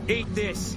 Eat this.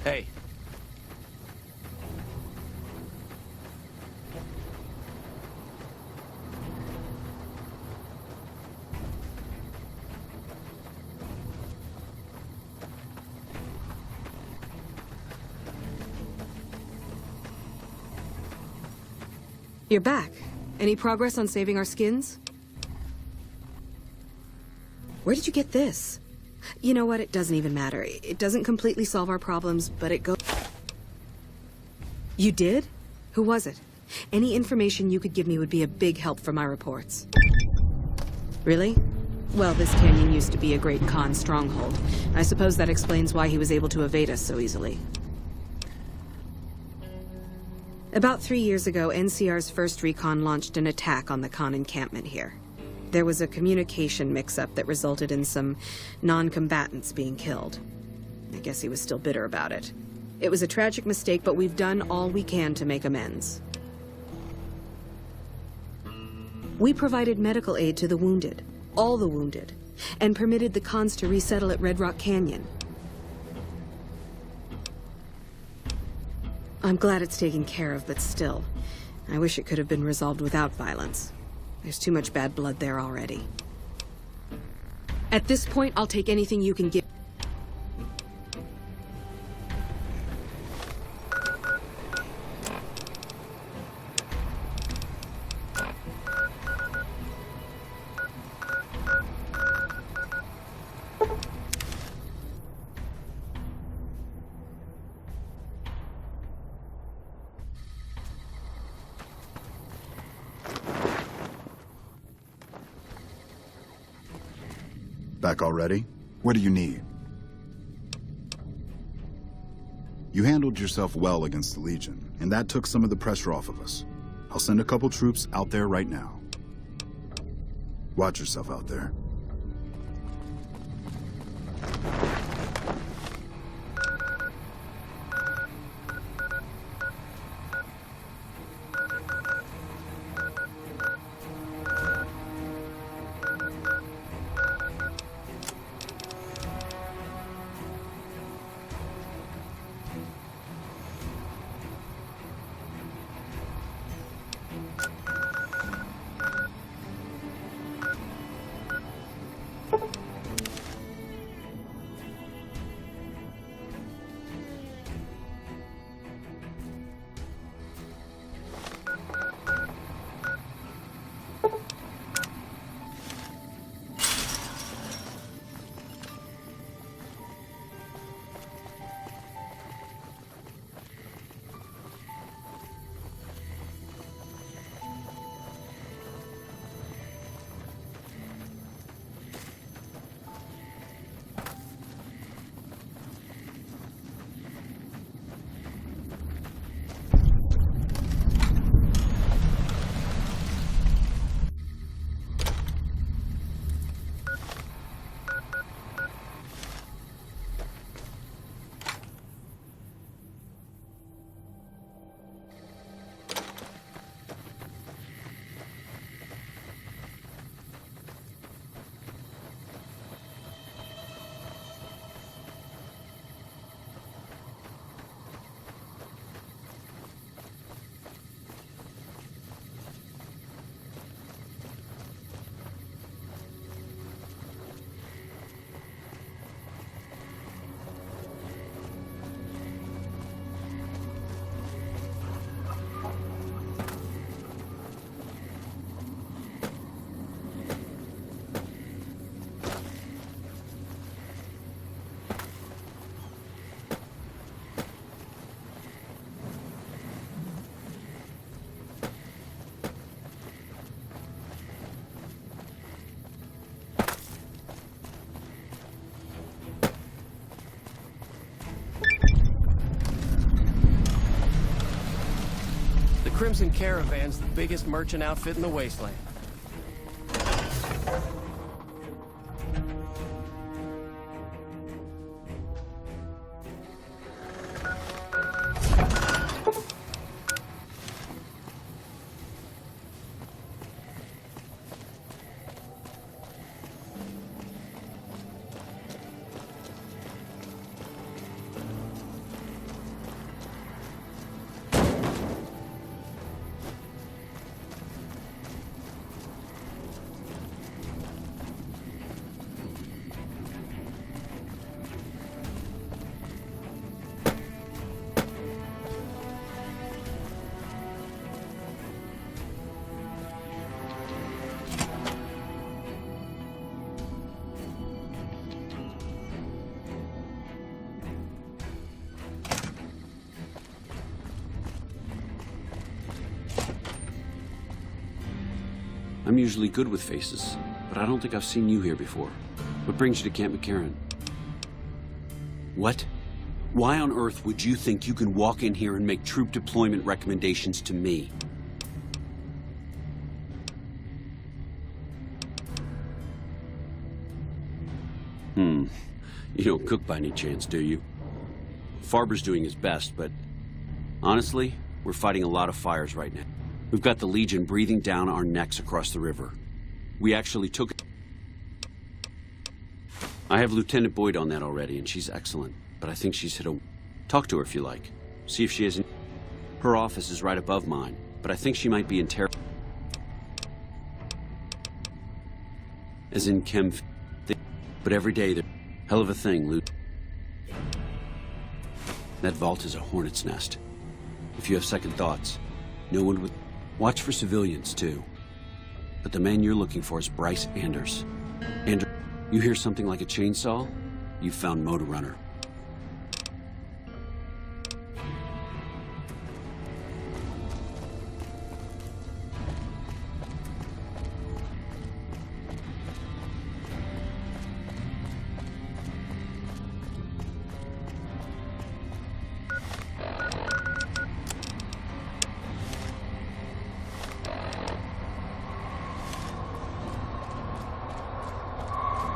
Hey. You're back. Any progress on saving our skins? Where did you get this? You know what? It doesn't even matter. It doesn't completely solve our problems, but it goes... You did? Who was it? Any information you could give me would be a big help for my reports. Really? Well, this canyon used to be a great Khan stronghold. I suppose that explains why he was able to evade us so easily. About 3 years ago, NCR's first recon launched an attack on the Khan encampment here. There was a communication mix-up that resulted in some non-combatants being killed. I guess he was still bitter about it. It was a tragic mistake, but we've done all we can to make amends. We provided medical aid to the wounded, all the wounded, and permitted the Khans to resettle at Red Rock Canyon. I'm glad it's taken care of, but still, I wish it could have been resolved without violence. There's too much bad blood there already. At this point, I'll take anything you can give. Back already? What do you need? You handled yourself well against the Legion, and that took some of the pressure off of us. I'll send a couple troops out there right now. Watch yourself out there. The Crimson Caravan's the biggest merchant outfit in the wasteland. I'm usually good with faces, but I don't think I've seen you here before. What brings you to Camp McCarran? What? Why on earth would you think you can walk in here and make troop deployment recommendations to me? You don't cook by any chance, do you? Farber's doing his best, but honestly, we're fighting a lot of fires right now. We've got the Legion breathing down our necks across the river. We actually took... I have Lieutenant Boyd on that already, and she's excellent. But I think she's hit a... Talk to her if you like. See if she has... Her office is right above mine, but I think she might be in terror... As in chem... But every day they're... Hell of a thing, Lieutenant. That vault is a hornet's nest. If you have second thoughts, no one would... Watch for civilians, too. But the man you're looking for is Bryce Anders. Anders, you hear something like a chainsaw? You've found Motor Runner.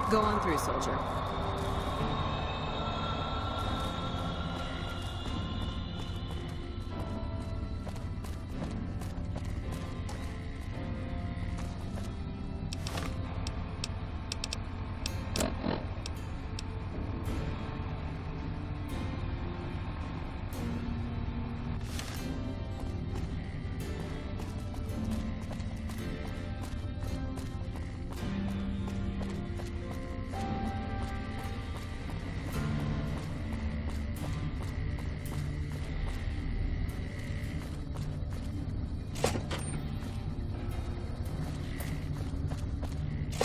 Go on through, soldier.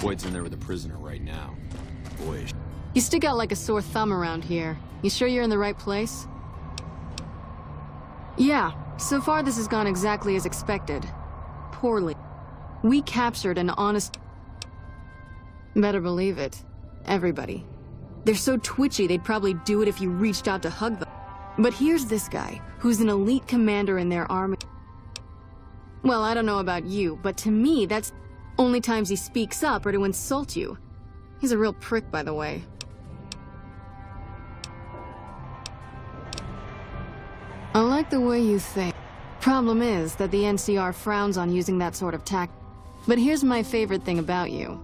Boyd's in there with a prisoner right now. Boy, You stick out like a sore thumb around here. You sure you're in the right place? Yeah, so far this has gone exactly as expected. Poorly. We captured an honest... Better believe it. Everybody. They're so twitchy they'd probably do it if you reached out to hug them. But here's this guy, who's an elite commander in their army. Well, I don't know about you, but to me, that's... Only times he speaks up are to insult you. He's a real prick, by the way. I like the way you think. Problem is that the NCR frowns on using that sort of tact. But here's my favorite thing about you.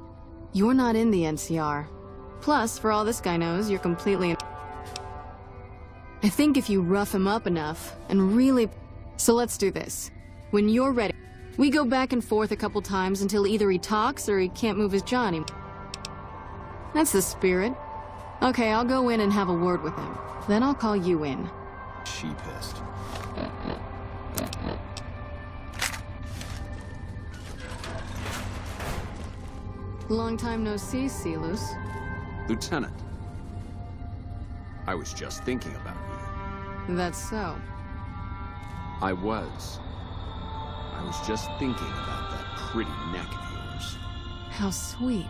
You're not in the NCR. Plus, for all this guy knows, you're completely... I think if you rough him up enough, and really... So let's do this. When you're ready, we go back and forth a couple times until either he talks or he can't move his jaw anymore. That's the spirit. Okay, I'll go in and have a word with him. Then I'll call you in. she pissed. Long time no see, Silus. Lieutenant, I was just thinking about you. That's so. I was just thinking about that pretty neck of yours. How sweet.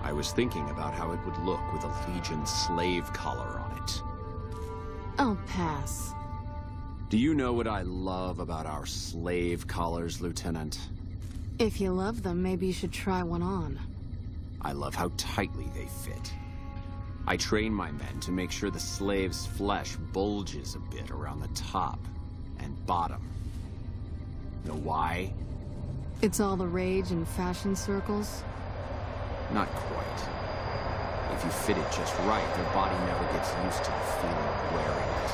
I was thinking about how it would look with a Legion slave collar on it. I'll pass. Do you know what I love about our slave collars, Lieutenant? If you love them, maybe you should try one on. I love how tightly they fit. I train my men to make sure the slave's flesh bulges a bit around the top and bottom. Know why? It's all the rage in fashion circles? Not quite. If you fit it just right, their body never gets used to the feeling of wearing it.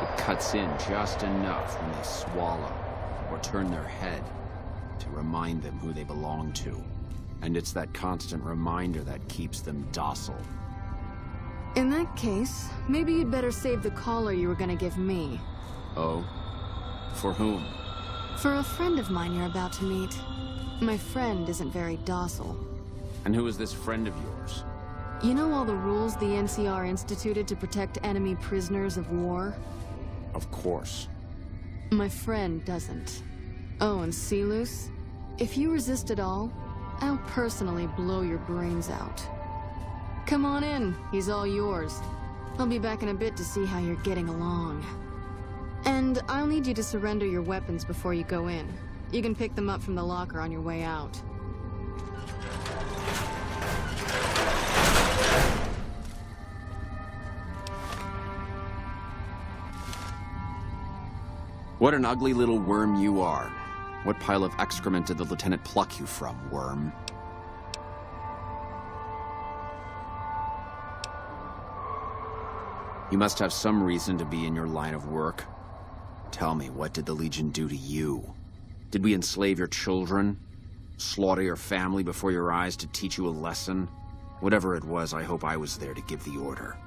It cuts in just enough when they swallow or turn their head to remind them who they belong to. And it's that constant reminder that keeps them docile. In that case, maybe you'd better save the collar you were gonna give me. Oh? For whom? For a friend of mine you're about to meet. My friend isn't very docile. And who is this friend of yours? You know all the rules the NCR instituted to protect enemy prisoners of war? Of course. My friend doesn't. Oh, and Silus? If you resist at all, I'll personally blow your brains out. Come on in, he's all yours. I'll be back in a bit to see how you're getting along. And I'll need you to surrender your weapons before you go in. You can pick them up from the locker on your way out. What an ugly little worm you are. What pile of excrement did the lieutenant pluck you from, worm? You must have some reason to be in your line of work. Tell me, what did the Legion do to you? Did we enslave your children? Slaughter your family before your eyes to teach you a lesson? Whatever it was, I hope I was there to give the order.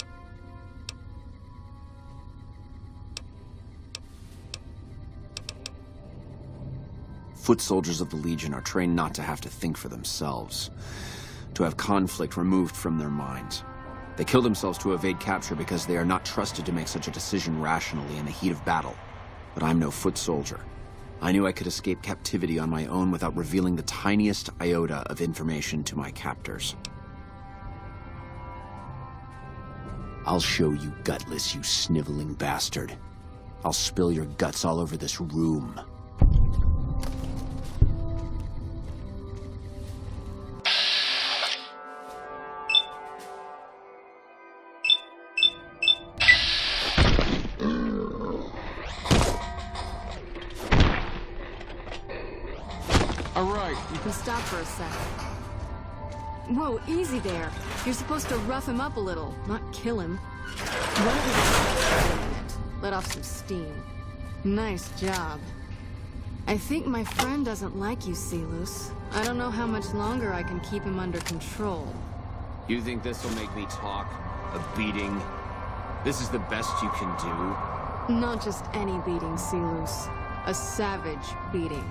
Foot soldiers of the Legion are trained not to have to think for themselves, to have conflict removed from their minds. They kill themselves to evade capture because they are not trusted to make such a decision rationally in the heat of battle. But I'm no foot soldier. I knew I could escape captivity on my own without revealing the tiniest iota of information to my captors. I'll show you gutless, you sniveling bastard. I'll spill your guts all over this room. Stop for a sec. Whoa, easy there. You're supposed to rough him up a little, not kill him. Why don't we just for a minute? Let off some steam. Nice job. I think my friend doesn't like you, Silus. I don't know how much longer I can keep him under control. You think this'll make me talk? A beating? This is the best you can do? Not just any beating, Silus. A savage beating.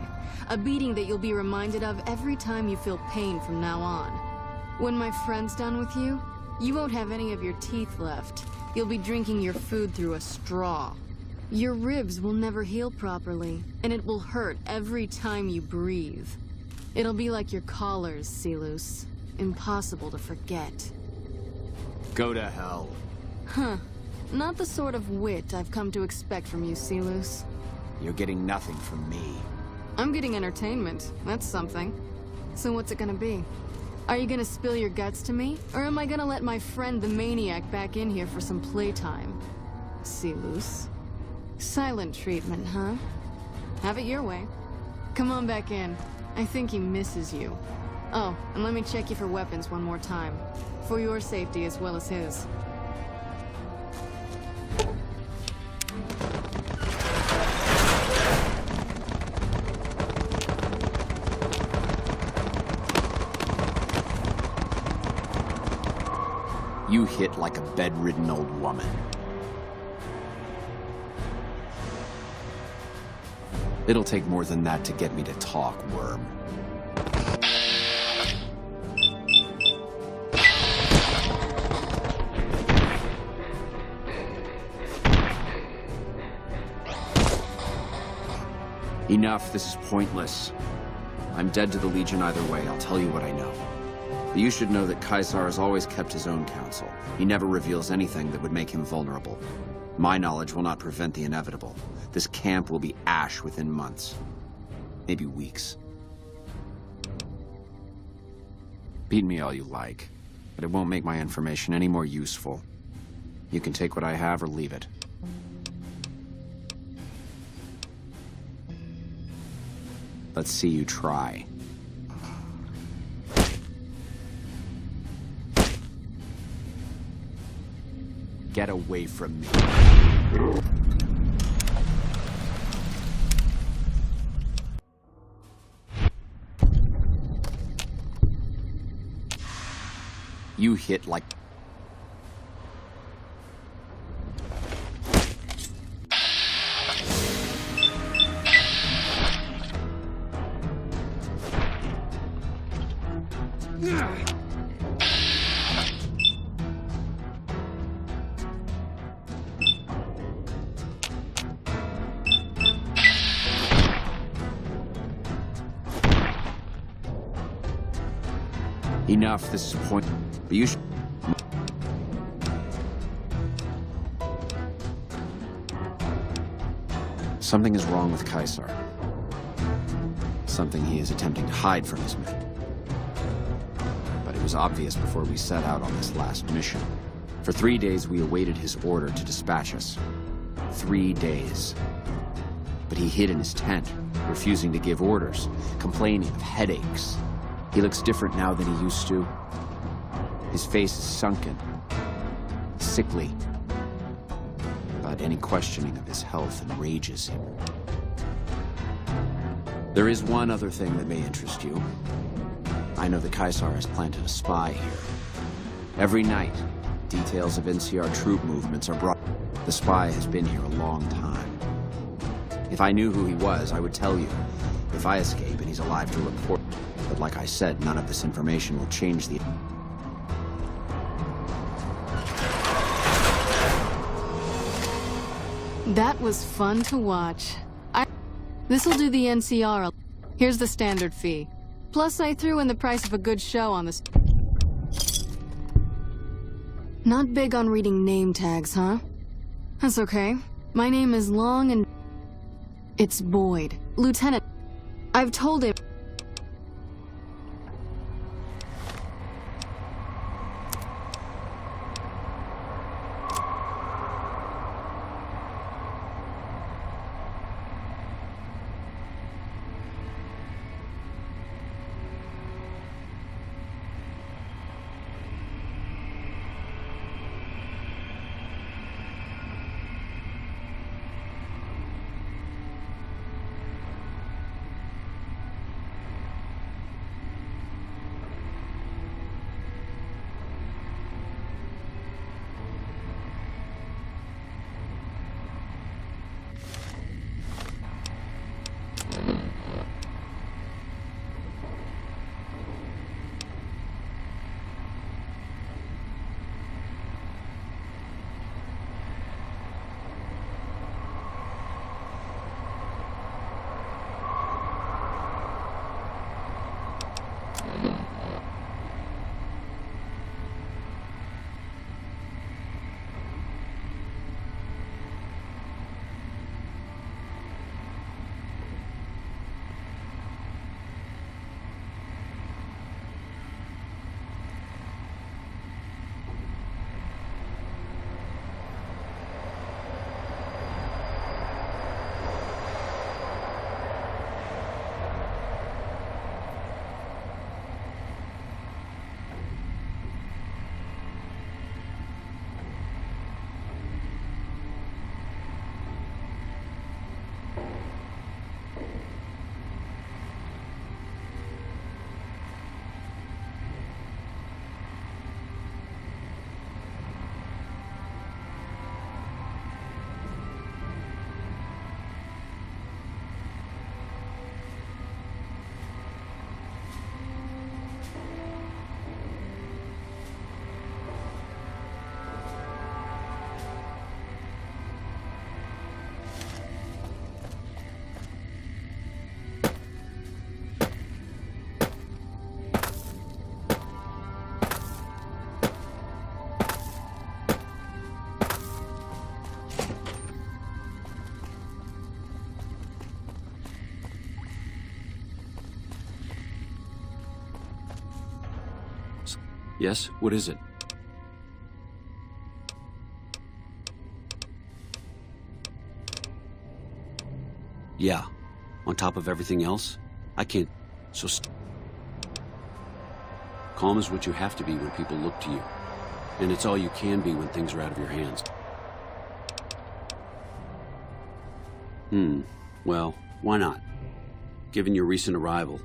A beating that you'll be reminded of every time you feel pain from now on. When my friend's done with you, you won't have any of your teeth left. You'll be drinking your food through a straw. Your ribs will never heal properly, and it will hurt every time you breathe. It'll be like your collars, Silus. Impossible to forget. Go to hell. Huh. Not the sort of wit I've come to expect from you, Silus. You're getting nothing from me. I'm getting entertainment. That's something. So what's it gonna be? Are you gonna spill your guts to me? Or am I gonna let my friend the Maniac back in here for some playtime? Silus. Silent treatment, huh? Have it your way. Come on back in. I think he misses you. Oh, and let me check you for weapons one more time. For your safety as well as his. You hit like a bedridden old woman. It'll take more than that to get me to talk, worm. Enough, this is pointless. I'm dead to the Legion either way, I'll tell you what I know. But you should know that Caesar has always kept his own counsel. He never reveals anything that would make him vulnerable. My knowledge will not prevent the inevitable. This camp will be ash within months. Maybe weeks. Beat me all you like, but it won't make my information any more useful. You can take what I have or leave it. Let's see you try. Get away from me. You hit like... Enough, this is point. But you should... Something is wrong with Caesar. Something he is attempting to hide from his men. But it was obvious before we set out on this last mission. For 3 days we awaited his order to dispatch us. 3 days. But he hid in his tent, refusing to give orders, complaining of headaches. He looks different now than he used to. His face is sunken, sickly. But any questioning of his health enrages him. There is one other thing that may interest you. I know that Caesar has planted a spy here. Every night, details of NCR troop movements are brought. The spy has been here a long time. If I knew who he was, I would tell you. If I escape and he's alive to report. But like I said, none of this information will change the... That was fun to watch. This'll do the NCR. Here's the standard fee. Plus, I threw in the price of a good show on this. Not big on reading name tags, huh? That's okay. My name is long and... It's Boyd. Lieutenant. I've told him... Yes? What is it? Yeah. On top of everything else, I can't... So... Calm is what you have to be when people look to you. And it's all you can be when things are out of your hands. Well, why not? Given your recent arrival,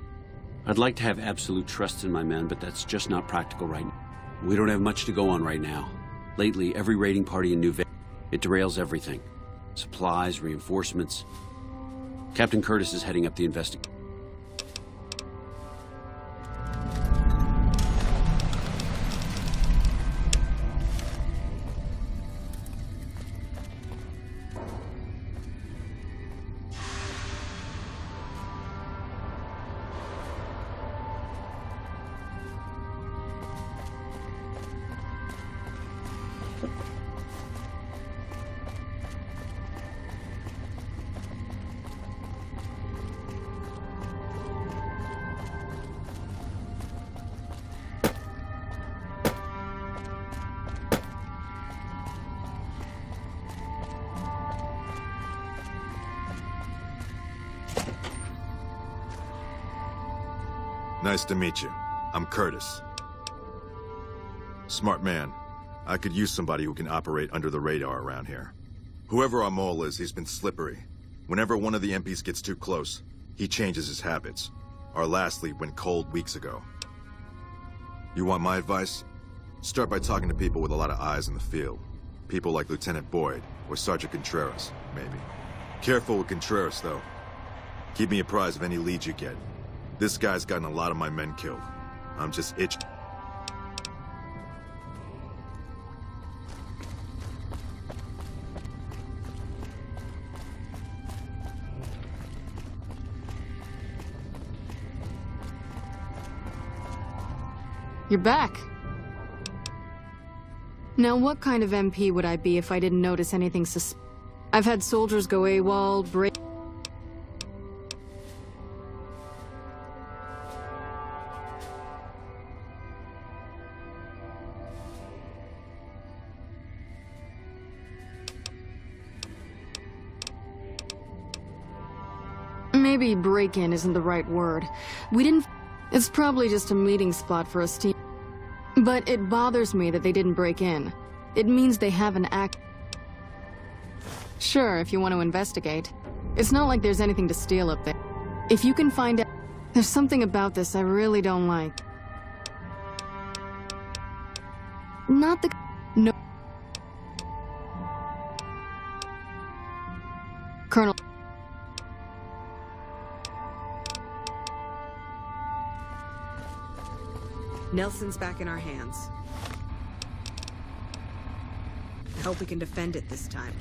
I'd like to have absolute trust in my men, but that's just not practical right now. We don't have much to go on right now. Lately, every raiding party in New Vegas, it derails everything. Supplies, reinforcements. Captain Curtis is heading up the investigation. Nice to meet you. I'm Curtis. Smart man. I could use somebody who can operate under the radar around here. Whoever our mole is, he's been slippery. Whenever one of the MPs gets too close, he changes his habits. Our last lead went cold weeks ago. You want my advice? Start by talking to people with a lot of eyes in the field. People like Lieutenant Boyd or Sergeant Contreras, maybe. Careful with Contreras, though. Keep me apprised of any leads you get. This guy's gotten a lot of my men killed. I'm just itching. You're back. Now, what kind of MP would I be if I didn't notice anything I've had soldiers go AWOL, break... Maybe break-in isn't the right word. We didn't... It's probably just a meeting spot for us team. But it bothers me that they didn't break in. It means they have an act... Sure, if you want to investigate. It's not like there's anything to steal up there. If you can find out... There's something about this I really don't like. Not the... No... Colonel... Nelson's back in our hands. I hope we can defend it this time.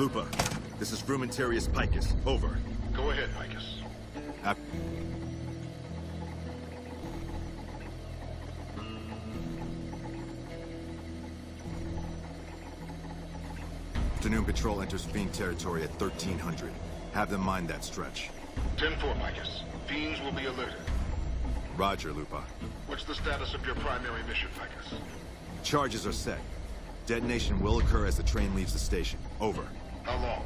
Lupa, this is Frumentarius Picus. Over. Go ahead, Picus. Afternoon patrol enters Fiend territory at 1300. Have them mind that stretch. 10-4, Picus. Fiends will be alerted. Roger, Lupa. What's the status of your primary mission, Picus? Charges are set. Detonation will occur as the train leaves the station. Over. How long?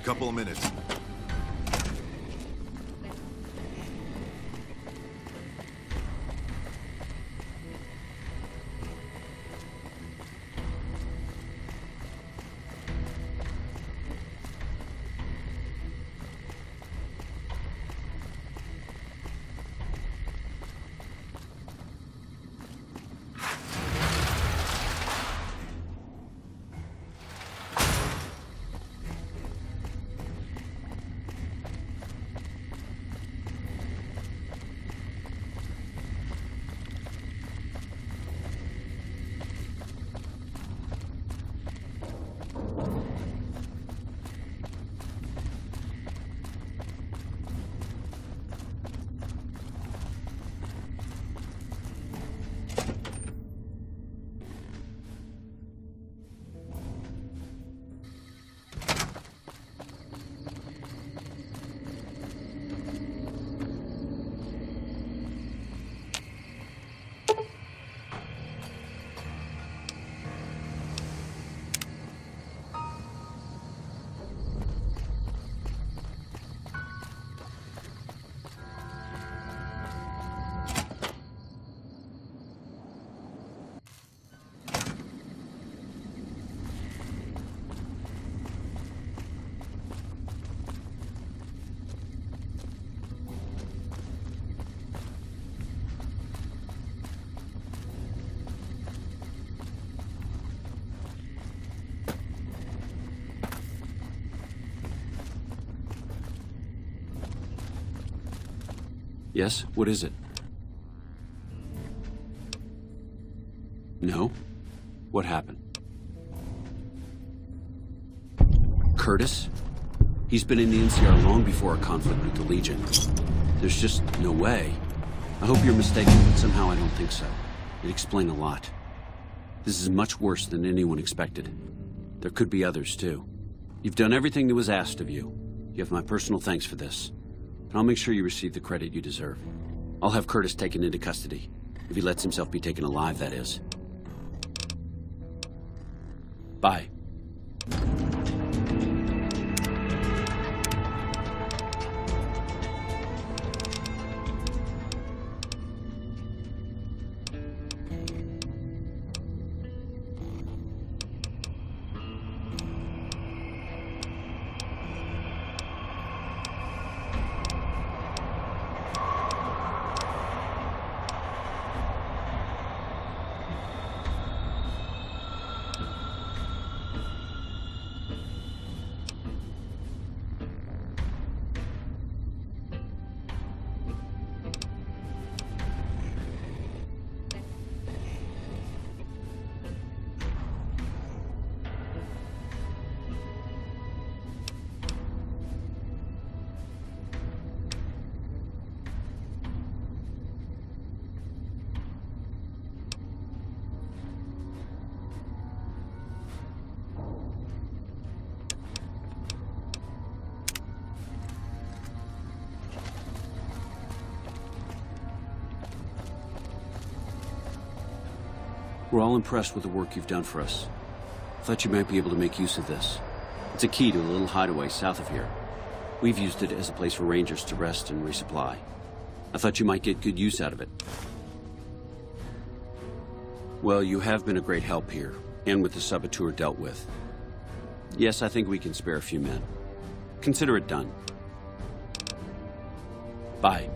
Couple of minutes. Yes? What is it? No? What happened? Curtis? He's been in the NCR long before our conflict with the Legion. There's just no way. I hope you're mistaken, but somehow I don't think so. It'd explain a lot. This is much worse than anyone expected. There could be others, too. You've done everything that was asked of you. You have my personal thanks for this. And I'll make sure you receive the credit you deserve. I'll have Curtis taken into custody. If he lets himself be taken alive, that is. Bye. We're all impressed with the work you've done for us. I thought you might be able to make use of this. It's a key to a little hideaway south of here. We've used it as a place for Rangers to rest and resupply. I thought you might get good use out of it. Well, you have been a great help here, and with the saboteur dealt with. Yes, I think we can spare a few men. Consider it done. Bye.